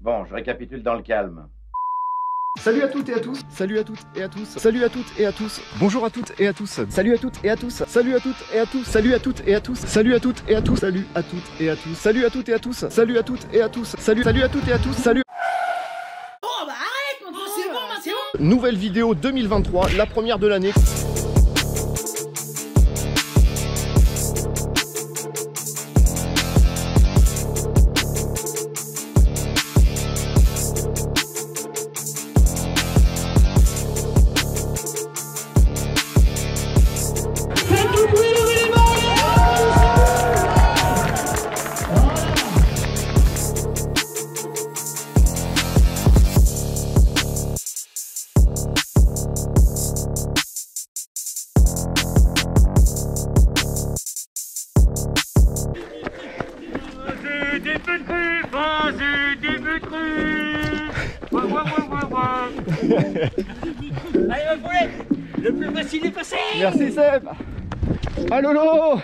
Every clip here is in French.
Bon, je récapitule dans le calme. Salut à toutes et à tous. Salut à toutes et à tous. Salut à toutes et à tous. Bonjour à toutes et à tous. Salut à toutes et à tous. Salut à toutes et à tous. Salut à toutes et à tous. Salut à toutes et à tous. Salut à toutes et à tous. Salut à toutes et à tous. Salut à toutes et à tous. Salut à toutes et à tous. Salut. Oh bah arrête, mon c'est bon, c'est bon. Nouvelle vidéo 2023, la première de l'année. Allez ma poulette, le plus facile est passé. Merci Seb. Ah lolo.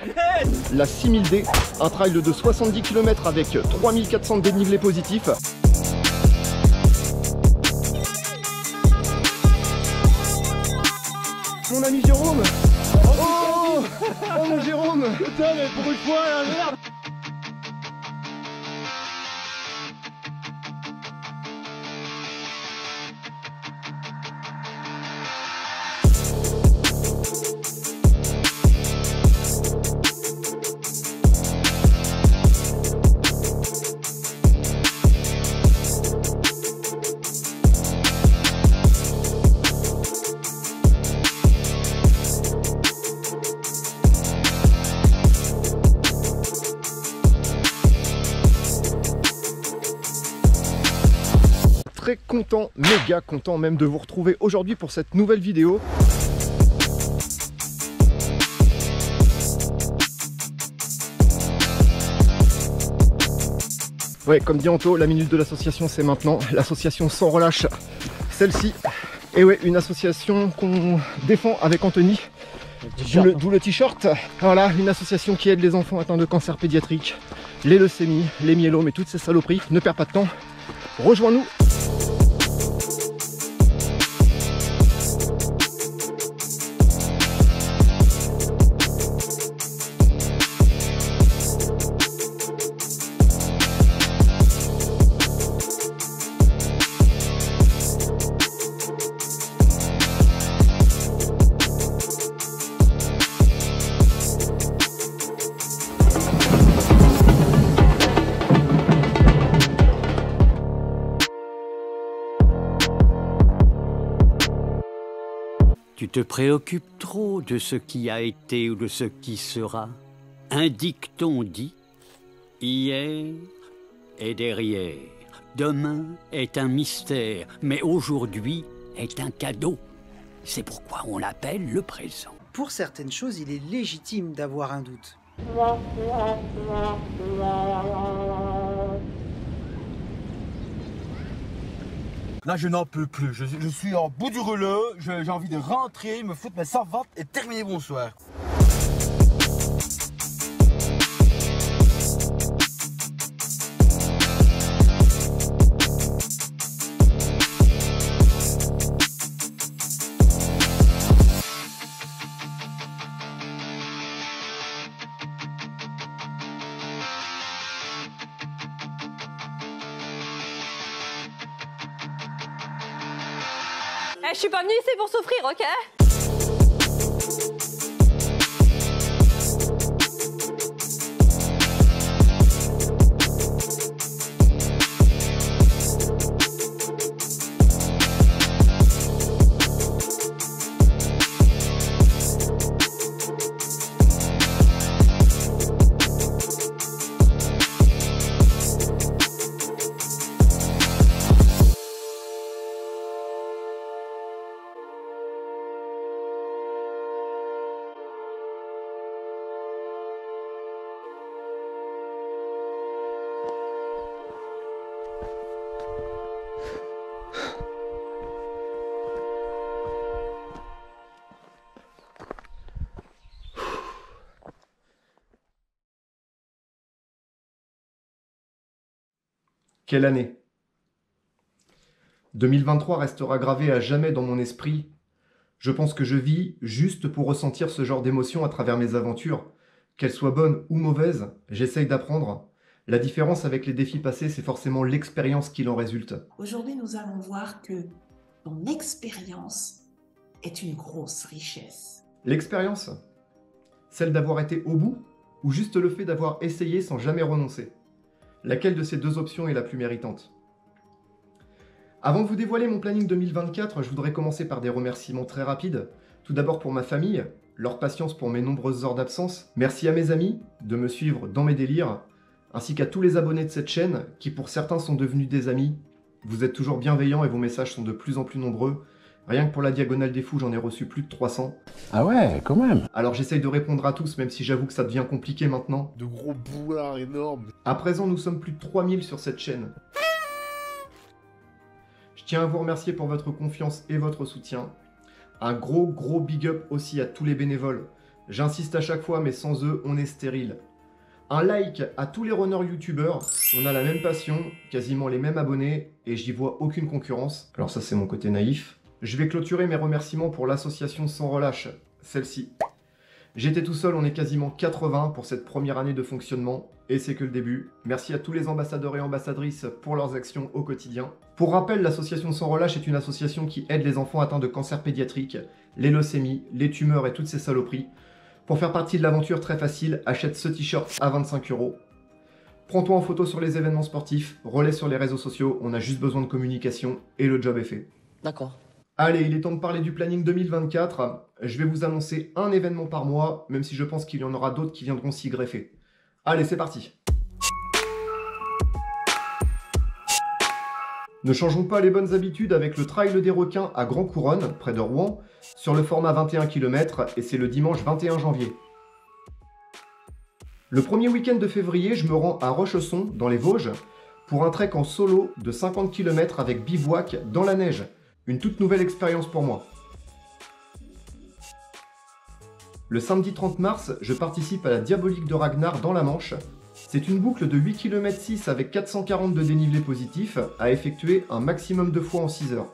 La 6000D, un trail de 70 km avec 3400 de dénivelé positif. Mon ami Jérôme. Oh, oh mon Jérôme. Putain mais pour une fois la merde. Très content, méga content même de vous retrouver aujourd'hui pour cette nouvelle vidéo. Ouais, comme dit Anto, la minute de l'association c'est maintenant. L'association sans relâche, celle-ci. Et ouais, une association qu'on défend avec Anthony. D'où le t-shirt. Voilà, une association qui aide les enfants atteints de cancer pédiatrique, les leucémies, les myélomes et toutes ces saloperies. Ne perds pas de temps, rejoins-nous. Tu te préoccupes trop de ce qui a été ou de ce qui sera. Un dicton dit « Hier est derrière, demain est un mystère, mais aujourd'hui est un cadeau. » C'est pourquoi on l'appelle le présent. Pour certaines choses, il est légitime d'avoir un doute. Là, je n'en peux plus. Je suis en bout du rouleau. J'ai envie de rentrer, me foutre mes savates et terminer bonsoir. Je suis pas venue ici pour souffrir, ok? Quelle année? 2023 restera gravé à jamais dans mon esprit. Je pense que je vis juste pour ressentir ce genre d'émotion à travers mes aventures. Qu'elles soient bonnes ou mauvaises, j'essaye d'apprendre. La différence avec les défis passés, c'est forcément l'expérience qui en résulte. Aujourd'hui, nous allons voir que ton expérience est une grosse richesse. L'expérience? Celle d'avoir été au bout? Ou juste le fait d'avoir essayé sans jamais renoncer? Laquelle de ces deux options est la plus méritante? Avant de vous dévoiler mon planning 2024, je voudrais commencer par des remerciements très rapides. Tout d'abord pour ma famille, leur patience pour mes nombreuses heures d'absence. Merci à mes amis de me suivre dans mes délires, ainsi qu'à tous les abonnés de cette chaîne, qui pour certains sont devenus des amis. Vous êtes toujours bienveillants et vos messages sont de plus en plus nombreux. Rien que pour la Diagonale des Fous, j'en ai reçu plus de 300. Ah ouais, quand même. Alors j'essaye de répondre à tous, même si j'avoue que ça devient compliqué maintenant. De gros boulards énormes. À présent, nous sommes plus de 3000 sur cette chaîne. Je tiens à vous remercier pour votre confiance et votre soutien. Un gros big up aussi à tous les bénévoles. J'insiste à chaque fois, mais sans eux, on est stérile. Un like à tous les runners youtubeurs. On a la même passion, quasiment les mêmes abonnés, et j'y vois aucune concurrence. Alors ça, c'est mon côté naïf. Je vais clôturer mes remerciements pour l'association Sans Relâche, celle-ci. J'étais tout seul, on est quasiment 80 pour cette première année de fonctionnement, et c'est que le début. Merci à tous les ambassadeurs et ambassadrices pour leurs actions au quotidien. Pour rappel, l'association Sans Relâche est une association qui aide les enfants atteints de cancer pédiatrique, les leucémies, les tumeurs et toutes ces saloperies. Pour faire partie de l'aventure très facile, achète ce t-shirt à 25 €. Prends-toi en photo sur les événements sportifs, relaie sur les réseaux sociaux, on a juste besoin de communication, et le job est fait. D'accord. Allez, il est temps de parler du planning 2024. Je vais vous annoncer un événement par mois, même si je pense qu'il y en aura d'autres qui viendront s'y greffer. Allez, c'est parti. Ne changeons pas les bonnes habitudes avec le Trail des Requins à Grand Couronne, près de Rouen, sur le format 21 km, et c'est le dimanche 21 janvier. Le premier week-end de février, je me rends à Rochesson, dans les Vosges, pour un trek en solo de 50 km avec bivouac dans la neige. Une toute nouvelle expérience pour moi. Le samedi 30 mars, je participe à la Diabolique de Ragnar dans la Manche. C'est une boucle de 8 km 6 avec 440 de dénivelé positif à effectuer un maximum de fois en 6 heures.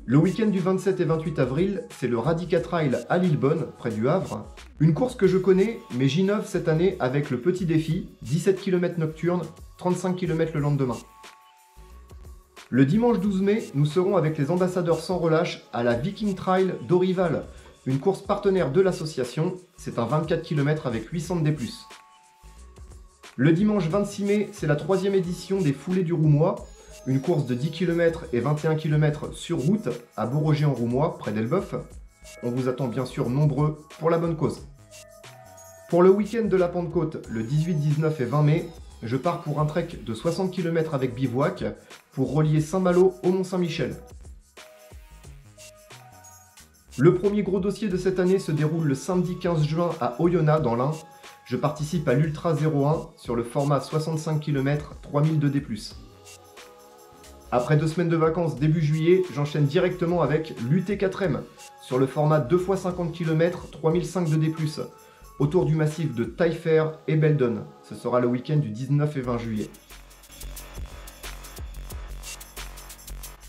Le week-end du 27 et 28 avril, c'est le Radica Trail à Lillebonne, près du Havre. Une course que je connais, mais j'innove cette année avec le petit défi, 17 km nocturne, 35 km le lendemain. Le dimanche 12 mai, nous serons avec les ambassadeurs Sans Relâche à la Viking Trail d'Orival, une course partenaire de l'association. C'est un 24 km avec 800 de D+. Le dimanche 26 mai, c'est la 3e édition des Foulées du Roumois, une course de 10 km et 21 km sur route à Beauregis-en-Roumois, près d'Elbeuf. On vous attend bien sûr nombreux pour la bonne cause. Pour le week-end de la Pentecôte, le 18, 19 et 20 mai, je pars pour un trek de 60 km avec bivouac pour relier Saint-Malo au Mont-Saint-Michel. Le premier gros dossier de cette année se déroule le samedi 15 juin à Oyonnax dans l'Ain. Je participe à l'Ultra 01 sur le format 65 km 3002 D+. Après 2 semaines de vacances début juillet, j'enchaîne directement avec l'UT4M sur le format 2 x 50 km 3005 de D+. Autour du massif de Taillefer et Beldon. Ce sera le week-end du 19 et 20 juillet.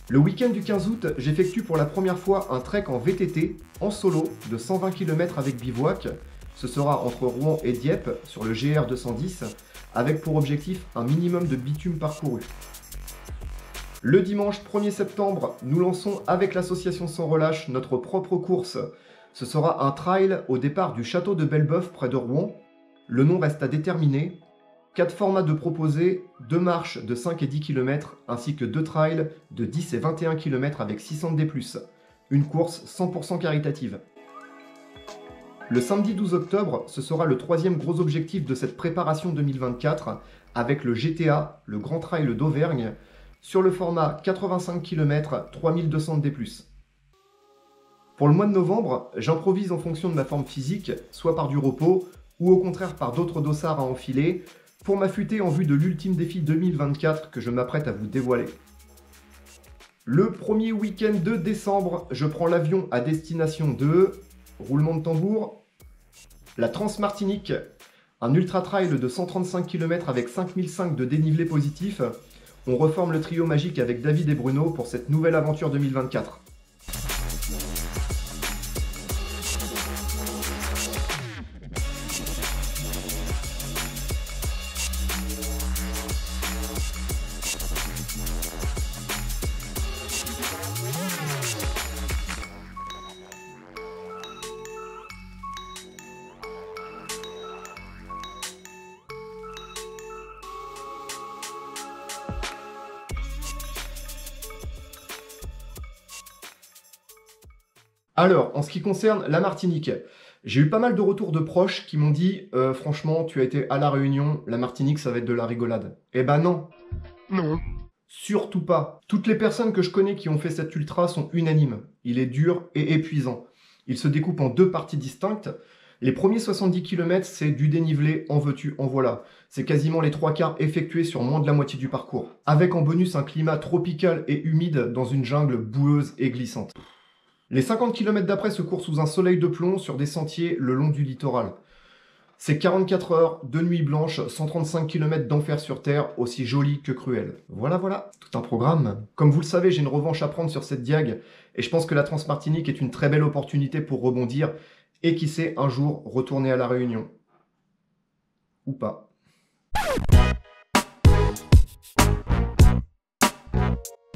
Le week-end du 15 août, j'effectue pour la première fois un trek en VTT, en solo, de 120 km avec bivouac. Ce sera entre Rouen et Dieppe, sur le GR 210, avec pour objectif un minimum de bitume parcouru. Le dimanche 1er septembre, nous lançons avec l'association Sans Relâche notre propre course. Ce sera un trail au départ du château de Belbeuf près de Rouen. Le nom reste à déterminer. 4 formats de proposés, 2 marches de 5 et 10 km, ainsi que 2 trails de 10 et 21 km avec 600 D+. Une course 100% caritative. Le samedi 12 octobre, ce sera le 3e gros objectif de cette préparation 2024, avec le GTA, le Grand Trail d'Auvergne, sur le format 85 km 3200 D+. Pour le mois de novembre, j'improvise en fonction de ma forme physique, soit par du repos, ou au contraire par d'autres dossards à enfiler, pour m'affûter en vue de l'ultime défi 2024 que je m'apprête à vous dévoiler. Le premier week-end de décembre, je prends l'avion à destination de... roulement de tambour, la Transmartinique, un ultra trail de 135 km avec 5005 de dénivelé positif. On reforme le trio magique avec David et Bruno pour cette nouvelle aventure 2024. Alors, en ce qui concerne la Martinique, j'ai eu pas mal de retours de proches qui m'ont dit « Franchement, tu as été à La Réunion, la Martinique, ça va être de la rigolade. » Eh ben non. Non. Surtout pas. Toutes les personnes que je connais qui ont fait cet ultra sont unanimes. Il est dur et épuisant. Il se découpe en 2 parties distinctes. Les premiers 70 km, c'est du dénivelé, en veux-tu, en voilà. C'est quasiment les 3/4 effectués sur moins de la moitié du parcours. Avec en bonus un climat tropical et humide dans une jungle boueuse et glissante. Les 50 km d'après se courent sous un soleil de plomb sur des sentiers le long du littoral. C'est 44 heures, 2 nuits blanches, 135 km d'enfer sur terre, aussi joli que cruel. Voilà, voilà, tout un programme. Comme vous le savez, j'ai une revanche à prendre sur cette diag, et je pense que la Transmartinique est une très belle opportunité pour rebondir, et qui sait, un jour, retourner à La Réunion. Ou pas.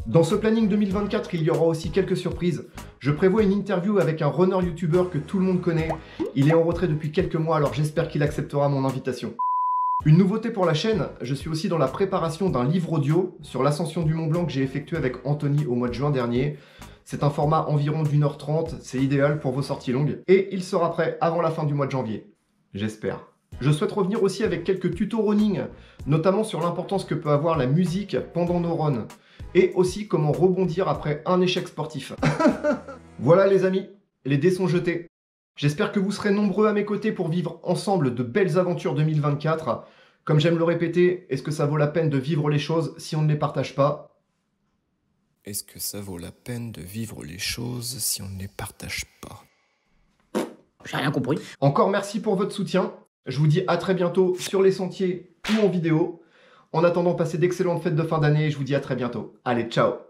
Dans ce planning 2024, il y aura aussi quelques surprises. Je prévois une interview avec un runner youtubeur que tout le monde connaît. Il est en retrait depuis quelques mois, alors j'espère qu'il acceptera mon invitation. Une nouveauté pour la chaîne, je suis aussi dans la préparation d'un livre audio sur l'ascension du Mont Blanc que j'ai effectué avec Anthony au mois de juin dernier. C'est un format environ d'1h30, c'est idéal pour vos sorties longues. Et il sera prêt avant la fin du mois de janvier. J'espère. Je souhaite revenir aussi avec quelques tutos running, notamment sur l'importance que peut avoir la musique pendant nos runs. Et aussi comment rebondir après un échec sportif. Voilà les amis, les dés sont jetés. J'espère que vous serez nombreux à mes côtés pour vivre ensemble de belles aventures 2024. Comme j'aime le répéter, est-ce que ça vaut la peine de vivre les choses si on ne les partage pas? Est-ce que ça vaut la peine de vivre les choses si on ne les partage pas? J'ai rien compris. Encore merci pour votre soutien. Je vous dis à très bientôt sur les sentiers ou en vidéo. En attendant, passez d'excellentes fêtes de fin d'année et je vous dis à très bientôt. Allez, ciao!